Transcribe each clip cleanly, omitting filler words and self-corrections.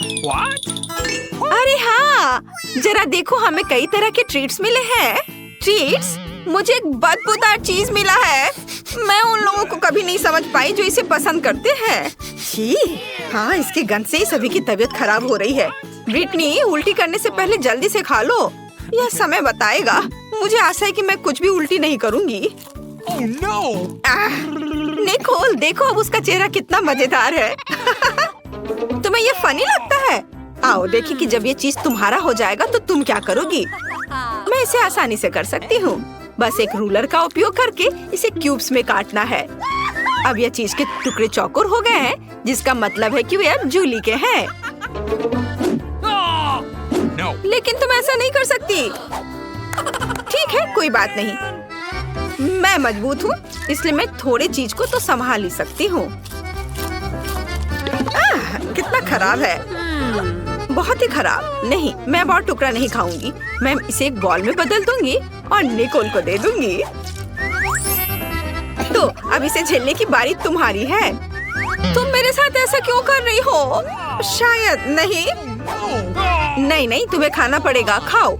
अरे हाँ, जरा देखो, हमें कई तरह के ट्रीट्स मिले हैं। ट्रीट्स? मुझे एक बदबूदार चीज मिला है। मैं उन लोगों को कभी नहीं समझ पाई जो इसे पसंद करते हैं। छी, हाँ, इसकी गंध से ही सभी की तबीयत खराब हो रही है। ब्रिटनी, उल्टी करने से पहले जल्दी से खा लो। यह समय बताएगा। मुझे आशा है कि मैं कुछ भी उल्टी नहीं करूँगी। Oh no! निकोल, देखो अब उसका चेहरा कितना मजेदार है। तुम्हें ये फनी लगता है? आओ देखिए कि जब ये चीज तुम्हारा हो जाएगा तो तुम क्या करोगी। मैं इसे आसानी से कर सकती हूँ। बस एक रूलर का उपयोग करके इसे क्यूब्स में काटना है। अब यह चीज के टुकड़े चौकोर हो गए हैं, जिसका मतलब है कि वे अब जूली के हैं। No. लेकिन तुम ऐसा नहीं कर सकती। ठीक है, कोई बात नहीं। मैं मजबूत हूँ, इसलिए मैं थोड़े चीज को तो संभाल ही सकती हूँ। कितना खराब है, बहुत ही खराब। नहीं, मैं अब और टुकड़ा नहीं खाऊंगी। मैं इसे एक बॉल में बदल दूंगी और निकोल को दे दूंगी। तो अब इसे झेलने की बारी तुम्हारी है। तुम मेरे साथ ऐसा क्यों कर रही हो? शायद नहीं। नहीं, तुम्हें खाना पड़ेगा, खाओ।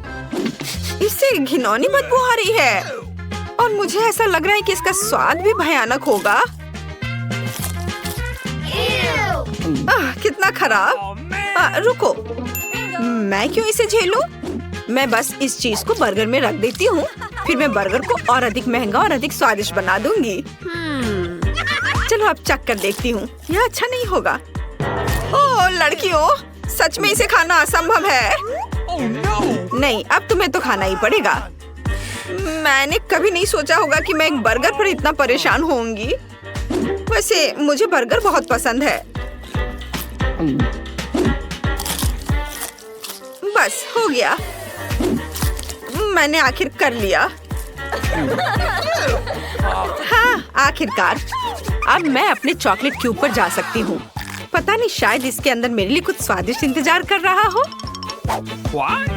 इससे घिनौनी बदबू आ रही है और मुझे ऐसा लग रहा है कि इसका स्वाद भी भयानक होगा। कितना खराब। रुको, मैं क्यों इसे झेलूं? मैं बस इस चीज को बर्गर में रख देती हूँ। फिर मैं बर्गर को और अधिक महंगा और अधिक स्वादिष्ट बना दूंगी। चलो अब चख कर देखती हूँ। यह अच्छा नहीं होगा। ओह लड़कियों, सच में इसे खाना असंभव है। Oh no! नहीं, अब तुम्हें तो खाना ही पड़ेगा। मैंने कभी नहीं सोचा होगा कि मैं एक बर्गर पर इतना परेशान होंगी। वैसे मुझे बर्गर बहुत पसंद है। बस हो गया, मैंने आखिर कर लिया। हाँ, आखिरकार। अब मैं अपने चॉकलेट क्यूब पर जा सकती हूँ। पता नहीं, शायद इसके अंदर मेरे लिए कुछ स्वादिष्ट इंतजार कर रहा हो। What?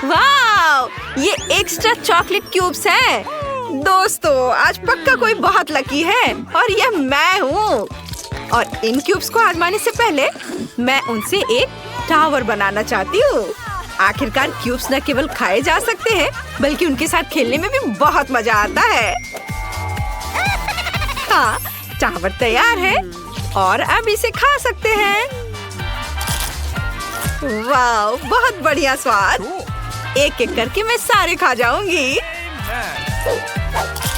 वाव! ये एक्स्ट्रा चॉकलेट क्यूब्स हैं। दोस्तों, आज पक्का कोई बहुत लकी है और यह मैं हूँ। और इन क्यूब्स को आजमाने से पहले मैं उनसे एक टावर बनाना चाहती हूँ। आखिरकार क्यूब्स न केवल खाए जा सकते हैं, बल्कि उनके साथ खेलने में भी बहुत मजा आता है। हाँ, टावर तैयार है और अब इसे खा सकते हैं। वाव, बहुत बढ़िया स्वाद। एक एक करके मैं सारे खा जाऊंगी।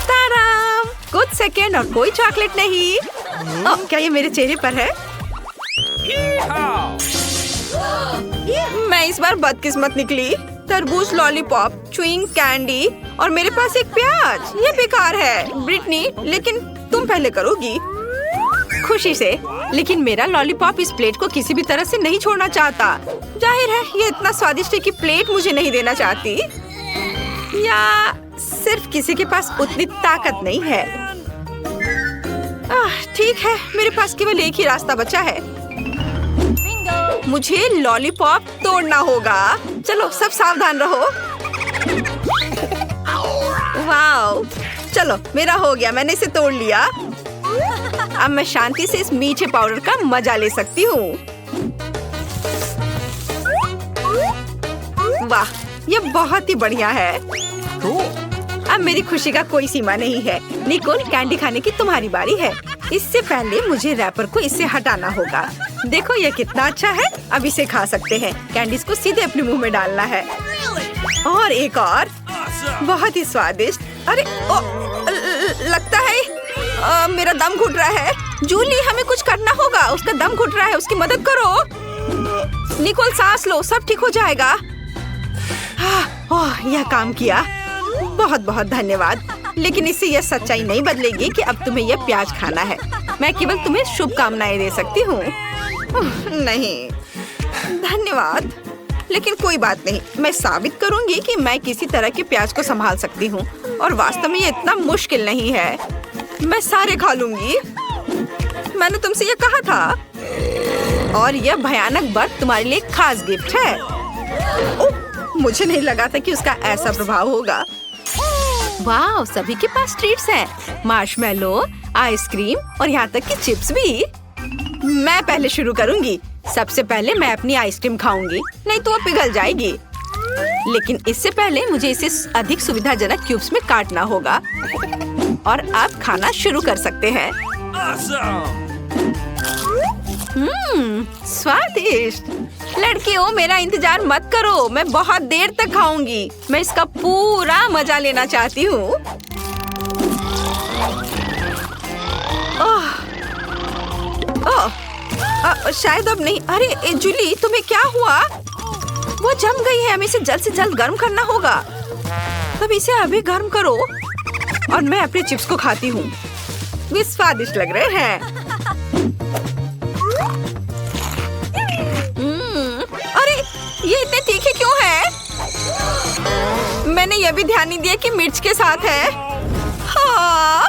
ताराम! कुछ सेकेंड और कोई चॉकलेट नहीं। क्या ये मेरे चेहरे पर है? मैं इस बार बदकिस्मत निकली। तरबूज, लॉलीपॉप, च्युइंग कैंडी और मेरे पास एक प्याज। ये बेकार है। ब्रिटनी, लेकिन तुम पहले करोगी। खुशी से, लेकिन मेरा लॉलीपॉप इस प्लेट को किसी भी तरह से नहीं छोड़ना चाहता। जाहिर है, ये इतना स्वादिष्ट है कि प्लेट मुझे नहीं देना चाहती। या सिर्फ किसी के पास उतनी ताकत नहीं है। ठीक है, मेरे पास केवल एक ही रास्ता बचा है। मुझे लॉलीपॉप तोड़ना होगा। चलो सब सावधान रहो। वाव! चलो, मेरा हो गया, मैंने इसे तोड़ लिया। अब मैं शांति से इस मीठे पाउडर का मजा ले सकती हूँ। वाह, ये बहुत ही बढ़िया है। अब मेरी खुशी का कोई सीमा नहीं है। निकोल, कैंडी खाने की तुम्हारी बारी है। इससे पहले मुझे रैपर को इससे हटाना होगा। देखो ये कितना अच्छा है। अब इसे खा सकते हैं। कैंडीज को सीधे अपने मुंह में डालना है। और एक और, बहुत ही स्वादिष्ट। अरे लगता है मेरा दम घुट रहा है। जूली, हमें कुछ करना होगा। उसका दम घुट रहा है, उसकी मदद करो। निकोल, सांस लो, सब ठीक हो जाएगा। यह काम किया। बहुत बहुत धन्यवाद। लेकिन इससे यह सच्चाई नहीं बदलेगी कि अब तुम्हें यह प्याज खाना है। मैं केवल तुम्हें शुभकामनाएं दे सकती हूँ। नहीं, धन्यवाद। लेकिन कोई बात नहीं, मैं साबित करूंगी कि मैं किसी तरह के प्याज को संभाल सकती हूँ। और वास्तव में ये इतना मुश्किल नहीं है। मैं सारे खा लूंगी। मैंने तुमसे ये कहा था। और यह भयानक बर्फ तुम्हारे लिए खास गिफ्ट है। ओह, मुझे नहीं लगा था कि उसका ऐसा प्रभाव होगा। वाह, सभी के पास ट्रीट्स हैं। मार्शमेलो, आइसक्रीम और यहाँ तक कि चिप्स भी। मैं पहले शुरू करूंगी। सबसे पहले मैं अपनी आइसक्रीम खाऊंगी, नहीं तो वो पिघल जाएगी। लेकिन इससे पहले मुझे इसे अधिक सुविधाजनक क्यूब्स में काटना होगा। और अब खाना शुरू कर सकते हैं। Awesome! स्वादिष्ट। लड़कियों, मेरा इंतजार मत करो, मैं बहुत देर तक खाऊंगी। मैं इसका पूरा मजा लेना चाहती हूँ। शायद अब नहीं। अरे जूली, तुम्हें क्या हुआ? वो जम गई है। हमें इसे जल्द से जल्द गर्म करना होगा। तब इसे अभी गर्म करो। और मैं अपने चिप्स को खाती हूँ। वे स्वादिष्ट लग रहे हैं। अरे ये इतने तीखे क्यों हैं? मैंने यह भी ध्यान नहीं दिया कि मिर्च के साथ है। हाँ।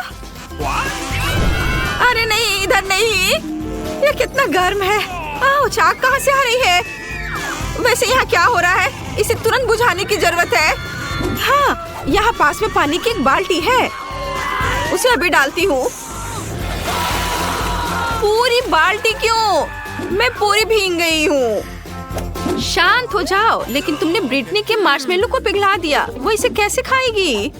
अरे नहीं, इधर नहीं। ये कितना गर्म है। आग कहाँ से आ रही है? वैसे यहाँ क्या हो रहा है? इसे तुरंत बुझाने की जरूरत है। हाँ, यहाँ पास में पानी की एक बाल्टी है। उसे अभी डालती हूँ। पूरी बाल्टी क्यों? मैं पूरी भीग गई हूँ। शांत हो जाओ। लेकिन तुमने ब्रिटनी के मार्शमेलो को पिघला दिया। वो इसे कैसे खाएगी?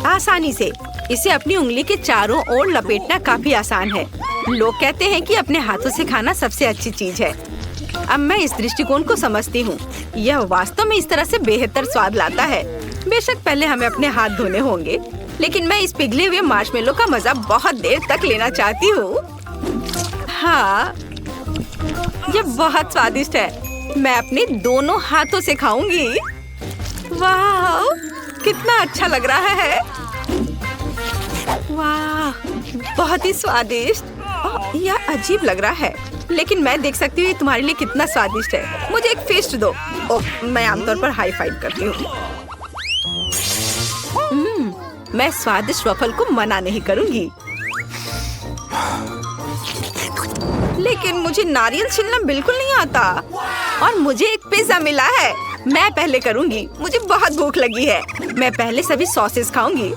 आसानी से। इसे अपनी उंगली के चारों ओर लपेटना काफी आसान है। लोग कहते हैं कि अपने हाथों से खाना सबसे अच्छी चीज है। अब मैं इस दृष्टिकोण को समझती हूँ। यह वास्तव में इस तरह से बेहतर स्वाद लाता है। बेशक पहले हमें अपने हाथ धोने होंगे, लेकिन मैं इस पिघले हुए मार्शमेलो का मजा बहुत देर तक लेना चाहती हूँ। हाँ, यह बहुत स्वादिष्ट है। मैं अपने दोनों हाथों से खाऊंगी। वाह, कितना अच्छा लग रहा है। वाह, बहुत ही स्वादिष्ट। यह अजीब लग रहा है, लेकिन मैं देख सकती हूँ तुम्हारे लिए कितना स्वादिष्ट है। मुझे एक फेस्ट दो। ओह, मैं आमतौर पर हाई फाइव करती हूँ। मैं स्वादिष्ट वफल को मना नहीं करूंगी, लेकिन मुझे नारियल छीलना बिल्कुल नहीं आता। और मुझे एक पिज्जा मिला है। मैं पहले करूंगी। मुझे बहुत भूख लगी है। मैं पहले सभी सॉसेस खाऊंगी।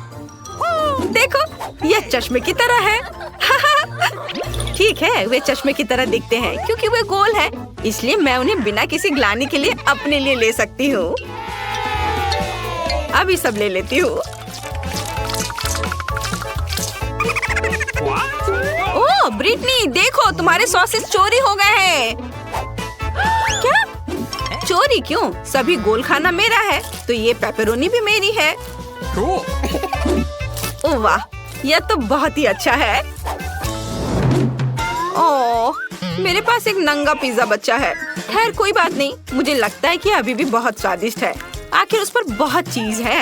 देखो, यह चश्मे की तरह है। ठीक है, वे चश्मे की तरह दिखते हैं क्योंकि वे गोल हैं। इसलिए मैं उन्हें बिना किसी ग्लानि के लिए अपने लिए ले सकती हूँ। अभी सब ले लेती हूँ। ओह ब्रिटनी, देखो तुम्हारे सॉसेस चोरी हो गए हैं। क्या? चोरी क्यों? सभी गोल खाना मेरा है, तो ये पेपरोनी भी मेरी है। ओह वाह, यह तो बहुत ही अच्छा है। ओह, मेरे पास एक नंगा पिज्जा बचा है। खैर कोई बात नहीं, मुझे लगता है कि अभी भी बहुत स्वादिष्ट है। आखिर उस पर बहुत चीज है।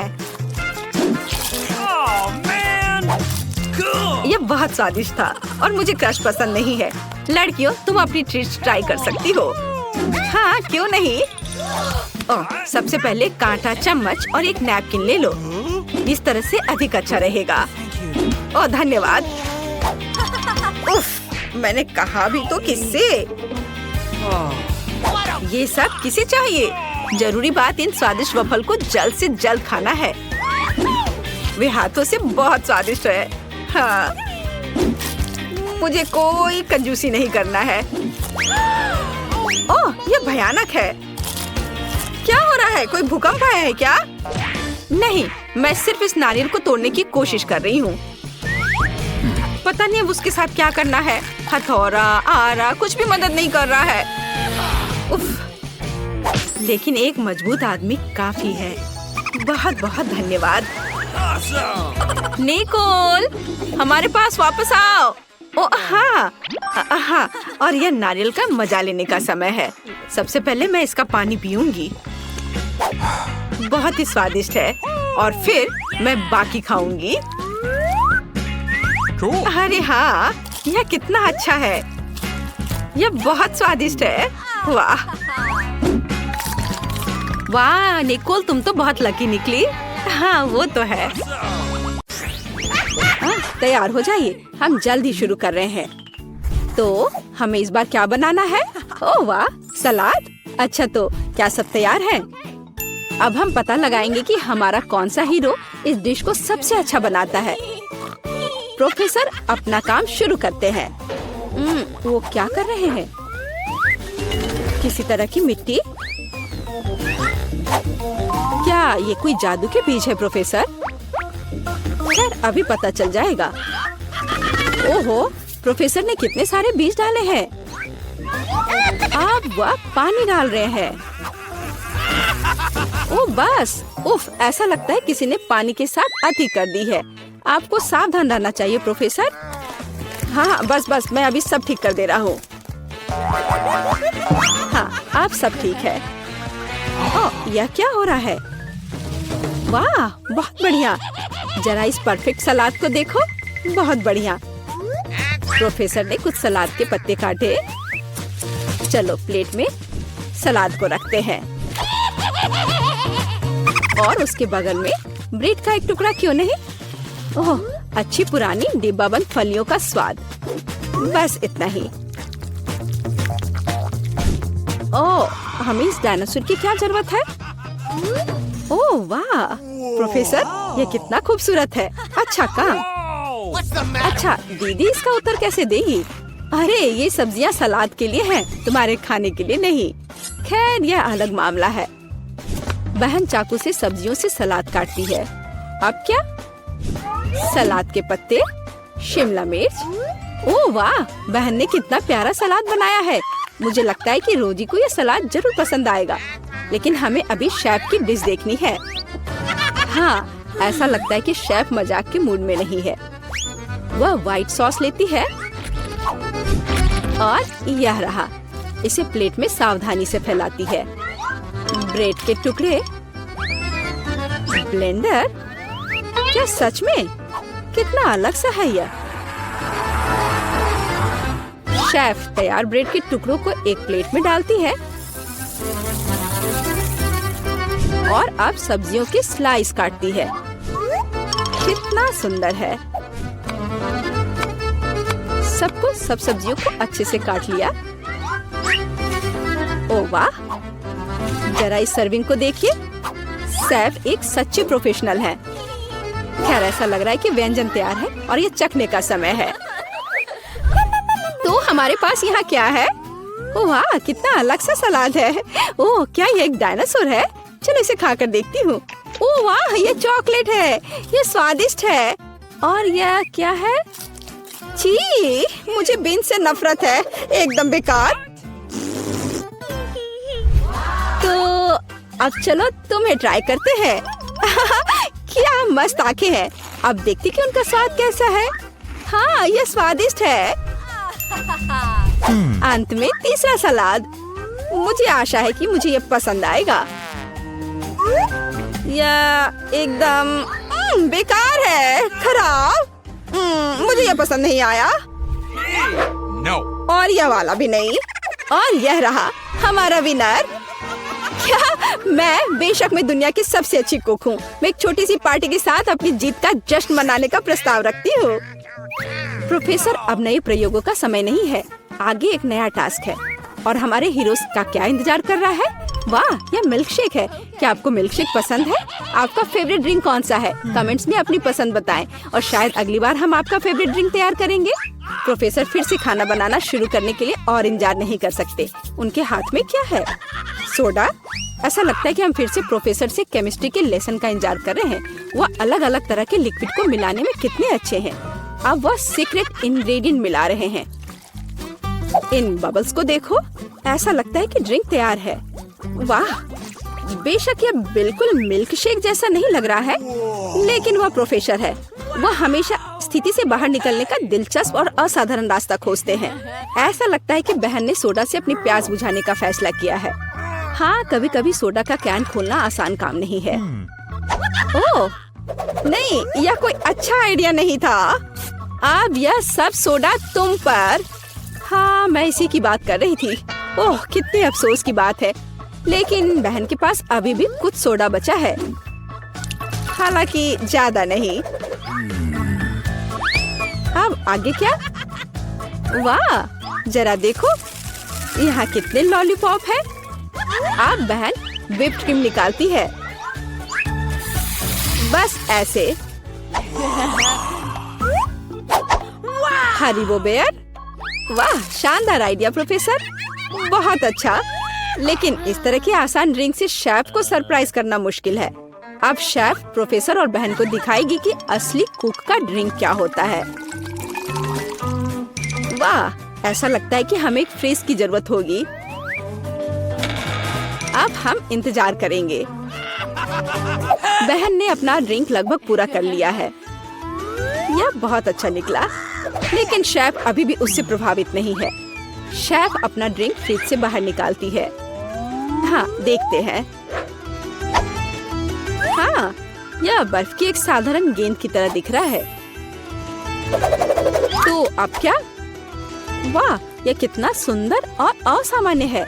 यह बहुत स्वादिष्ट था और मुझे क्रश पसंद नहीं है। लड़कियों, तुम अपनी ट्रीट्स ट्राई कर सकती हो। हाँ, क्यों नहीं। ओह, सबसे पहले कांटा, चम्मच और एक नैपकिन ले लो। इस तरह से अधिक अच्छा रहेगा। ओह धन्यवाद। उफ, मैंने कहा भी तो किससे। ये सब किसे चाहिए? जरूरी बात इन स्वादिष्ट वफल को जल्द से जल्द खाना है। वे हाथों से बहुत स्वादिष्ट है। हाँ, मुझे कोई कंजूसी नहीं करना है। ओह, ये भयानक है। क्या हो रहा है? कोई भूकंप आया है क्या? नहीं, मैं सिर्फ इस नारियल को तोड़ने की कोशिश कर रही हूँ। पता नहीं अब उसके साथ क्या करना है। हथौड़ा, आरा, कुछ भी मदद नहीं कर रहा है। उफ, लेकिन एक मजबूत आदमी काफी है। बहुत बहुत धन्यवाद। निकोल, हमारे पास वापस आओ। ओ हाँ, हाँ, और यह नारियल का मजा लेने का समय है। सबसे पहले मैं इसका पानी पीऊंगी। बहुत ही स्वादिष्ट है। और फिर मैं बाकी खाऊंगी। अरे हाँ, यह कितना अच्छा है। यह बहुत स्वादिष्ट है। वाह वाह निकोल, तुम तो बहुत लकी निकली। हाँ, वो तो है। तैयार हो जाइए, हम जल्द ही शुरू कर रहे हैं। तो हमें इस बार क्या बनाना है? ओह वाह, सलाद। अच्छा, तो क्या सब तैयार है? अब हम पता लगाएंगे कि हमारा कौन सा हीरो इस डिश को सबसे अच्छा बनाता है। प्रोफेसर अपना काम शुरू करते हैं। वो क्या कर रहे हैं? किसी तरह की मिट्टी? क्या ये कोई जादू के बीज है प्रोफेसर? खैर अभी पता चल जाएगा। ओहो, प्रोफेसर ने कितने सारे बीज डाले हैं। अब वह पानी डाल रहे हैं। ओ बस, उफ, ऐसा लगता है किसी ने पानी के साथ अति कर दी है। आपको सावधान रहना चाहिए प्रोफेसर। हाँ बस बस, मैं अभी सब ठीक कर दे रहा हूँ। हाँ अब सब ठीक है। ओह, यह क्या हो रहा है? वाह, बहुत बढ़िया। जरा इस परफेक्ट सलाद को देखो, बहुत बढ़िया। प्रोफेसर ने कुछ सलाद के पत्ते काटे। चलो प्लेट में सलाद को रखते हैं और उसके बगल में ब्रेड का एक टुकड़ा क्यों नहीं? ओह, अच्छी पुरानी डिब्बाबंद फलियों का स्वाद। बस इतना ही। ओह, हमें इस डायनासोर की क्या जरूरत है? ओह वाह, प्रोफेसर ये कितना खूबसूरत है। अच्छा काम। अच्छा दीदी इसका उत्तर कैसे देगी? अरे ये सब्जियां सलाद के लिए हैं, तुम्हारे खाने के लिए नहीं। खैर यह अलग मामला है। बहन चाकू से सब्जियों से सलाद काटती है। अब क्या? सलाद के पत्ते, शिमला मिर्च। ओह वाह, बहन ने कितना प्यारा सलाद बनाया है। मुझे लगता है कि रोजी को यह सलाद जरूर पसंद आएगा। लेकिन हमें अभी शेफ की डिश देखनी है। हाँ, ऐसा लगता है कि शेफ मजाक के मूड में नहीं है। वह व्हाइट सॉस लेती है और यह रहा। इसे प्लेट में सावधानी से फैलाती है। ब्रेड के टुकड़े, ब्लेंडर। क्या सच में? कितना अलग सा है यह। शेफ तैयार ब्रेड के टुकड़ों को एक प्लेट में डालती है और अब सब्जियों की स्लाइस काटती है। कितना सुंदर है। सब सब्जियों को अच्छे से काट लिया। ओह वाह, जरा इस सर्विंग को देखिए। शेफ एक सच्चे प्रोफेशनल है। खैर ऐसा लग रहा है कि व्यंजन तैयार है और ये चखने का समय है। तो हमारे पास यहाँ क्या है? ओह वाह, कितना अलग सा सलाद है। ओह, क्या ये एक डायनासोर है? चलो इसे खाकर देखती हूँ। ओह वाह, ये चॉकलेट है। ये स्वादिष्ट है। और यह क्या है? छी, मुझे बीन से नफरत है। एकदम बेकार। तो अब चलो तुम्हें ट्राई करते हैं। क्या मस्त आंखें हैं। अब देखती कि उनका स्वाद कैसा है। हाँ, ये स्वादिष्ट है। अंत में तीसरा सलाद। मुझे आशा है कि मुझे ये पसंद आएगा। यह एकदम बेकार है, खराब। मुझे यह पसंद नहीं आया। No. और यह वाला भी नहीं। और यह रहा हमारा विनर। क्या? मैं बेशक मैं दुनिया की सबसे अच्छी कुक हूँ। मैं एक छोटी सी पार्टी के साथ अपनी जीत का जश्न मनाने का प्रस्ताव रखती हूँ। प्रोफेसर, अब नए प्रयोगों का समय नहीं है। आगे एक नया टास्क है और हमारे हीरोज का क्या इंतजार कर रहा है? वाह, यह मिल्क शेक है। क्या आपको मिल्क शेक पसंद है? आपका फेवरेट ड्रिंक कौन सा है? कमेंट्स में अपनी पसंद बताएं और शायद अगली बार हम आपका फेवरेट ड्रिंक तैयार करेंगे। प्रोफेसर फिर से खाना बनाना शुरू करने के लिए और इंतजार नहीं कर सकते। उनके हाथ में क्या है? सोडा। ऐसा लगता है कि हम फिर से प्रोफेसर से केमिस्ट्री के लेसन का इंतजार कर रहे हैं। वह अलग अलग तरह के लिक्विड को मिलाने में कितने अच्छे हैं। अब वह सीक्रेट इंग्रेडिएंट मिला रहे हैं। इन बबल्स को देखो। ऐसा लगता है कि ड्रिंक तैयार है। वाह, बेशक यह बिल्कुल मिल्क शेक जैसा नहीं लग रहा है, लेकिन वह प्रोफेसर है। वह हमेशा स्थिति से बाहर निकलने का दिलचस्प और असाधारण रास्ता खोजते हैं। ऐसा लगता है कि बहन ने सोडा से अपनी प्यास बुझाने का फैसला किया है। हाँ, कभी कभी सोडा का कैन खोलना आसान काम नहीं है। ओह नहीं, यह कोई अच्छा आइडिया नहीं था। अब यह सब सोडा तुम पर। हाँ, मैं इसी की बात कर रही थी। ओह, कितने अफसोस की बात है। लेकिन बहन के पास अभी भी कुछ सोडा बचा है, हालांकि ज्यादा नहीं। अब आगे क्या? वाह, जरा देखो यहाँ कितने लॉलीपॉप है। अब बहन व्हिप्ड क्रीम निकालती है। बस ऐसे। Haribo bear. वाह, शानदार आइडिया प्रोफेसर, बहुत अच्छा। लेकिन इस तरह की आसान ड्रिंक से शेफ को सरप्राइज करना मुश्किल है। अब शेफ प्रोफेसर और बहन को दिखाएगी कि असली कुक का ड्रिंक क्या होता है। वाह, ऐसा लगता है कि हमें एक फ्रिज की जरूरत होगी। अब हम इंतजार करेंगे। बहन ने अपना ड्रिंक लगभग पूरा कर लिया है। यह बहुत अच्छा निकला, लेकिन शेफ अभी भी उससे प्रभावित नहीं है। शेफ अपना ड्रिंक फ्रिज से बाहर निकालती है। हाँ, देखते हैं। हाँ, यह बर्फ की एक साधारण गेंद की तरह दिख रहा है। तो अब क्या? वाह, यह कितना सुंदर और असामान्य है।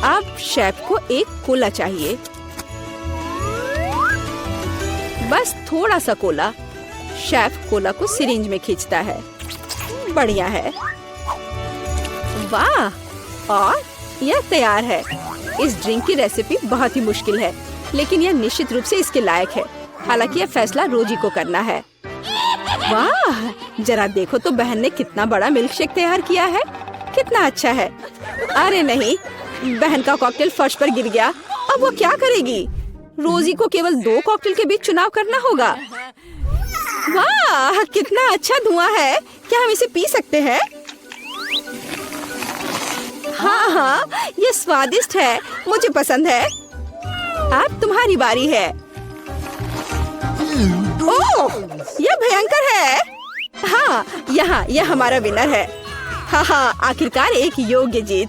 अब शेफ को एक कोला चाहिए, बस थोड़ा सा कोला। शेफ कोला को सिरिंज में खींचता है। बढ़िया है। वाह, और यह तैयार है। इस ड्रिंक की रेसिपी बहुत ही मुश्किल है, लेकिन यह निश्चित रूप से इसके लायक है। हालांकि यह फैसला रोजी को करना है। वाह, जरा देखो तो बहन ने कितना बड़ा मिल्क शेक तैयार किया है। कितना अच्छा है। अरे नहीं, बहन का कॉकटेल फर्श पर गिर गया। अब वो क्या करेगी? रोजी को केवल 2 कॉकटेल के बीच चुनाव करना होगा। वाह, कितना अच्छा धुआं है। क्या हम इसे पी सकते हैं? हाँ, ये स्वादिष्ट है, मुझे पसंद है। अब तुम्हारी बारी है। ओह, यह भयंकर है। हाँ, यह हमारा विनर है। हाँ, आखिरकार एक योग्य जीत।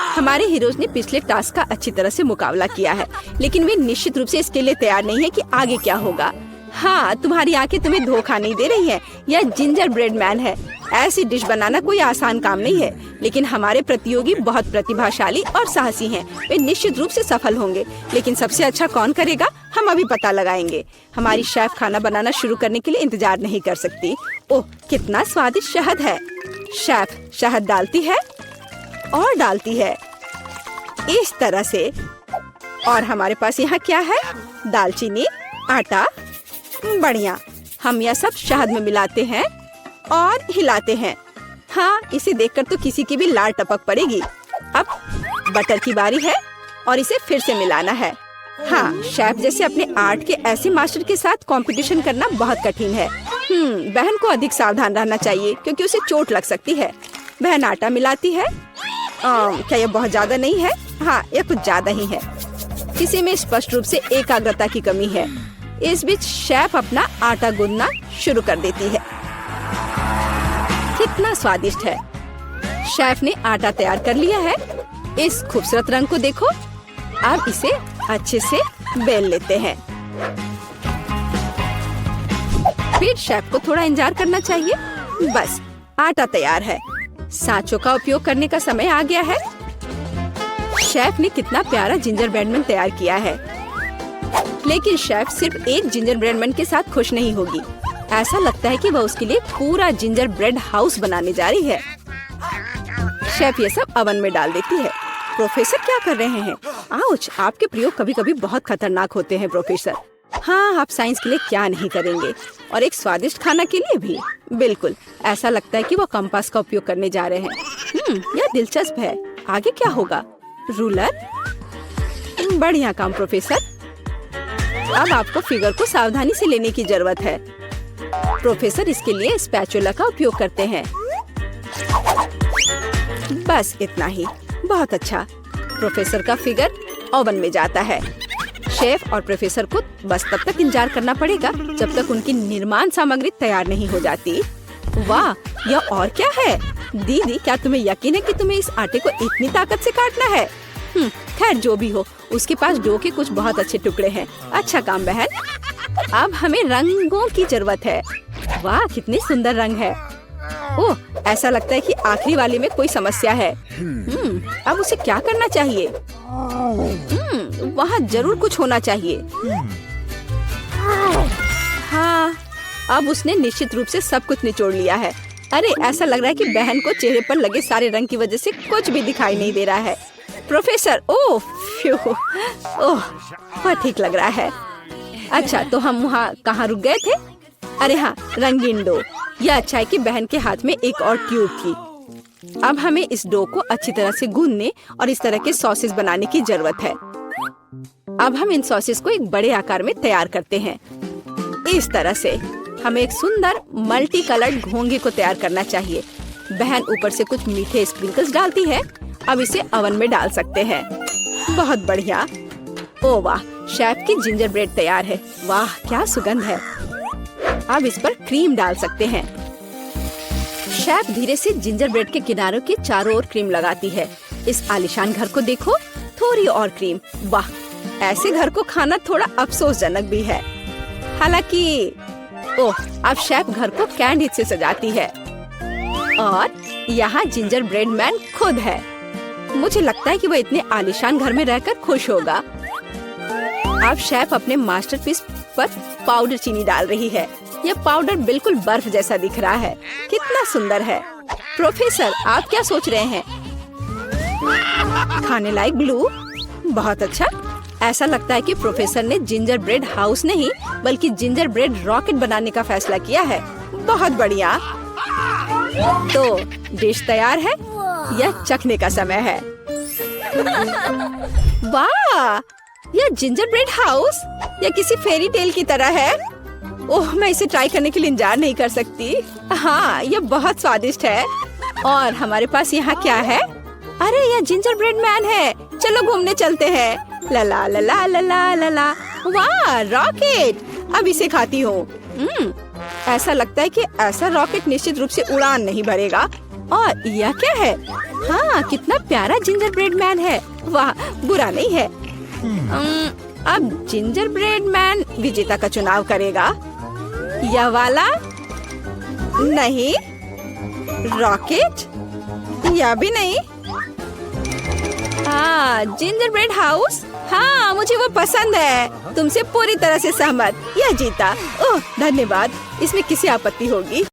हमारे हीरोज ने पिछले टास्क का अच्छी तरह से मुकाबला किया है, लेकिन वे निश्चित रूप से इसके लिए तैयार नहीं है कि आगे क्या होगा। हाँ, तुम्हारी आंखें तुम्हें धोखा नहीं दे रही हैं। यह जिंजर ब्रेड मैन है। ऐसी डिश बनाना कोई आसान काम नहीं है, लेकिन हमारे प्रतियोगी बहुत प्रतिभाशाली और साहसी हैं। वे निश्चित रूप से सफल होंगे, लेकिन सबसे अच्छा कौन करेगा, हम अभी पता लगाएंगे। हमारी शेफ खाना बनाना शुरू करने के लिए इंतजार नहीं कर सकती। ओह, कितना स्वादिष्ट शहद है। शेफ शहद डालती है और डालती है इस तरह से। और हमारे पास यहाँ क्या है? दालचीनी, आटा। बढ़िया, हम यह सब शहद में मिलाते हैं और हिलाते हैं। हाँ, इसे देखकर तो किसी की भी लार टपक पड़ेगी। अब बटर की बारी है और इसे फिर से मिलाना है। हाँ, शेफ जैसे अपने आर्ट के ऐसे मास्टर के साथ कंपटीशन करना बहुत कठिन है। बहन को अधिक सावधान रहना चाहिए क्योंकि उसे चोट लग सकती है। बहन आटा मिलाती है। क्या यह बहुत ज्यादा नहीं है? हाँ, यह कुछ ज्यादा ही है। किसी में स्पष्ट रूप से एकाग्रता की कमी है। इस बीच शेफ अपना आटा गूंदना शुरू कर देती है। कितना स्वादिष्ट है। शेफ ने आटा तैयार कर लिया है। इस खूबसूरत रंग को देखो। अब इसे अच्छे से बेल लेते हैं। फिर शेफ को थोड़ा इंतजार करना चाहिए। बस, आटा तैयार है। सांचों का उपयोग करने का समय आ गया है। शेफ ने कितना प्यारा जिंजर ब्रेड मैन तैयार किया है, लेकिन शेफ सिर्फ एक जिंजर ब्रेड मैन के साथ खुश नहीं होगी। ऐसा लगता है कि वह उसके लिए पूरा जिंजर ब्रेड हाउस बनाने जा रही है। शेफ ये सब ओवन में डाल देती है। प्रोफेसर क्या कर रहे हैं? आउच, आपके प्रयोग कभी कभी बहुत खतरनाक होते हैं प्रोफेसर। हाँ, आप साइंस के लिए क्या नहीं करेंगे, और एक स्वादिष्ट खाना के लिए भी। बिल्कुल, ऐसा लगता है कि वो कंपास का उपयोग करने जा रहे हैं। यह दिलचस्प है। आगे क्या होगा? रूलर। बढ़िया काम प्रोफेसर। अब आपको फिगर को सावधानी से लेने की जरूरत है। प्रोफेसर इसके लिए स्पैचुला का उपयोग करते हैं। बस इतना ही। बहुत अच्छा। प्रोफेसर का फिगर ओवन में जाता है। शेफ और प्रोफेसर को बस तब तक इंतजार करना पड़ेगा जब तक उनकी निर्माण सामग्री तैयार नहीं हो जाती। वाह, यह और क्या है? दीदी, क्या तुम्हें यकीन है कि तुम्हें इस आटे को इतनी ताकत से काटना है? खैर, जो भी हो, उसके पास डो के कुछ बहुत अच्छे टुकड़े हैं। अच्छा काम बहन। अब हमें रंगों की जरूरत है। वाह, कितने सुंदर रंग है। ओह, ऐसा लगता है कि आखिरी वाले में कोई समस्या है। अब उसे क्या करना चाहिए? वहाँ जरूर कुछ होना चाहिए। हाँ, अब उसने निश्चित रूप से सब कुछ निचोड़ लिया है। अरे, ऐसा लग रहा है कि बहन को चेहरे पर लगे सारे रंग की वजह से कुछ भी दिखाई नहीं दे रहा है। प्रोफेसर, ओह, वह ठीक लग रहा है। अच्छा, तो हम वहाँ कहाँ रुक गए थे? अरे हाँ, रंगीन डो। यह अच्छा है कि बहन के हाथ में एक और ट्यूब थी। अब हमें इस डो को अच्छी तरह से गूंदने और इस तरह के सॉसेस बनाने की जरूरत है। अब हम इन सॉसेस को एक बड़े आकार में तैयार करते हैं। इस तरह से हमें एक सुंदर मल्टी कलर्ड घोंगे को तैयार करना चाहिए। बहन ऊपर से कुछ मीठे स्प्रिंकल्स डालती है। अब इसे ओवन में डाल सकते हैं। बहुत बढ़िया। ओ वाह, शेफ की जिंजर ब्रेड तैयार है। वाह, क्या सुगंध है। अब इस पर क्रीम डाल सकते हैं। शेफ धीरे से जिंजर ब्रेड के किनारों के चारों ओर क्रीम लगाती है। इस आलीशान घर को देखो, थोड़ी और क्रीम। वाह, ऐसे घर को खाना थोड़ा अफसोसजनक भी है। हालांकि ओह, अब शेफ घर को कैंडी से सजाती है और यहाँ जिंजर ब्रेड मैन खुद है। मुझे लगता है कि वह इतने आलीशान घर में रहकर खुश होगा। अब शेफ अपने मास्टरपीस पर पाउडर चीनी डाल रही है। यह पाउडर बिल्कुल बर्फ जैसा दिख रहा है। कितना सुंदर है। प्रोफेसर, आप क्या सोच रहे हैं? खाने लायक ग्लू? बहुत अच्छा। ऐसा लगता है कि प्रोफेसर ने जिंजर ब्रेड हाउस नहीं बल्कि जिंजर ब्रेड रॉकेट बनाने का फैसला किया है। बहुत बढ़िया। तो डिश तैयार है। यह चखने का समय है। वाह, यह जिंजर ब्रेड हाउस या किसी फेरी टेल की तरह है। ओह, मैं इसे ट्राई करने के लिए इंतजार नहीं कर सकती। हाँ, यह बहुत स्वादिष्ट है। और हमारे पास यहाँ क्या है? अरे, यह जिंजर ब्रेड मैन है। चलो घूमने चलते हैं। ला ला ला ला ला ला ला ला। वाह, रॉकेट। अब इसे खाती हूँ। ऐसा लगता है कि ऐसा रॉकेट निश्चित रूप से उड़ान नहीं भरेगा। और यह क्या है? हाँ, कितना प्यारा जिंजर ब्रेड मैन है। वाह, बुरा नहीं है। अब जिंजर ब्रेड मैन विजेता का चुनाव करेगा। यह वाला नहीं, रॉकेट यह भी नहीं। हाँ, जिंजर ब्रेड हाउस। हाँ, मुझे वो पसंद है। तुमसे पूरी तरह से सहमत। यह जीता। ओह, धन्यवाद। इसमें किसी आपत्ति होगी?